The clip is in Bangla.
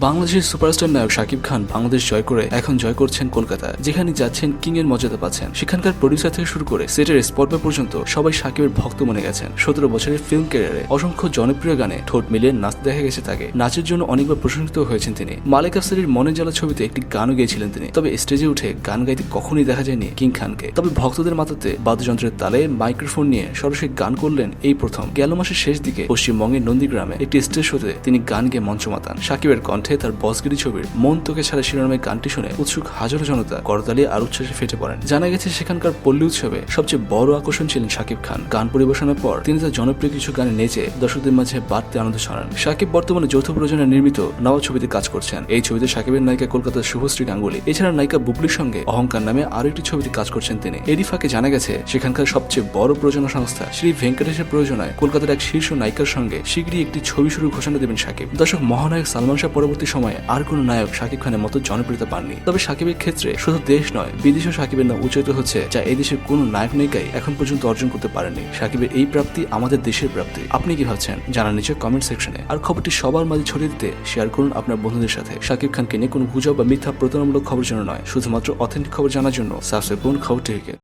বাংলাদেশের সুপারস্টার নায়ক শাকিব খান বাংলাদেশ জয় করে এখন জয় করছেন কলকাতা, যেখানে যাচ্ছেন কিং এর মর্যাদা পাচ্ছেন। সেখানকার প্রডিউসার থেকে শুরু করে সেটের স্পট বয় পর্যন্ত সবাই শাকিবের ভক্ত মনে গেছেন। 17 বছরের ফিল্ম ক্যারিয়ারে অসংখ্য জনপ্রিয় গানে ঠোঁট মিলিয়ে নাচতে দেখা গেছে তাকে। নাচের জন্য অনেকবার প্রশংসিত হয়েছেন তিনি। মালিক আফসারির মনে জ্বালা ছবিতে একটি গানও গেয়েছিলেন তিনি। তবে স্টেজে উঠে গান গাইতে কখনোই দেখা যায়নি কিং খানকে। তবে ভক্তদের মাথাতে বাদ্যযন্ত্রের তালে মাইক্রোফোন নিয়ে সরাসরি গান করলেন এই প্রথম। গেল মাসের শেষ দিকে পশ্চিমবঙ্গের নন্দীগ্রামে একটি স্টেজ শোতে তিনি গান গেয়ে মঞ্চ মাতান। শাকিবের কণ্ঠে তার বসগিরি ছবির মন তোকে ছাড়া শিরোনামের গানটি শুনে উৎসুক হাজারো জনতা করতালি আর উচ্ছ্বাসে ফেটে পড়েন। জানা গেছে সেখানকার পল্লী উৎসবে সবচেয়ে বড় আকর্ষণ ছিলেন শাকিব খান। গান পরিবেশনের পর তিনি তার জনপ্রিয় কিছু গানে নেচে দর্শকদের মাঝে বাড়তি আনন্দ ছড়ান। শাকিব বর্তমানে যৌথ প্রযোজনায় নির্মিত নওয়া ছবিতে কাজ করছেন। এই ছবিতে শাকিবের নায়িকা কলকাতার শুভশ্রী গাঙ্গুলি, এছাড়া নায়িকা বুবলির সঙ্গে অহংকার নামে আরো একটি ছবিতে কাজ করছেন তিনি। এরই ফাঁকে জানা গেছে সেখানকার সবচেয়ে বড় প্রযোজনা সংস্থা শ্রী ভেঙ্কটেশের প্রযোজনায় কলকাতার এক শীর্ষ নায়িকার সঙ্গে শীঘ্রই একটি ছবি শুরুর ঘোষণা দেবেন শাকিব। দর্শক, মহানায়ক সালমান শাহ পরবর্তী সময়ে আর কোন নায়ক শাকিব খানের মতো জনপ্রিয়তা পাননি। তবে শাকিবের ক্ষেত্রে শুধু দেশ নয়, বিদেশেও শাকিবের নাম উচ্চারিত হচ্ছে, যা এই দেশের কোন নায়ক নায়িকাই এখন পর্যন্ত অর্জন করতে পারেনি। শাকিবের এই প্রাপ্তি আমাদের দেশের প্রাপ্তি। আপনি কি ভাবছেন জানান নিচে কমেন্ট সেকশনে। আর খবরটি সবার মাঝে ছড়িয়ে দিতে শেয়ার করুন আপনার বন্ধুদের সাথে। শাকিব খানকে নিয়ে কোনো গুজব বা মিথ্যা প্রতারণামূলক খবর জন্য নয়, শুধুমাত্র অথেন্টিক খবর জানার জন্য সাবস্ক্রাইব করুন খবরটিকে।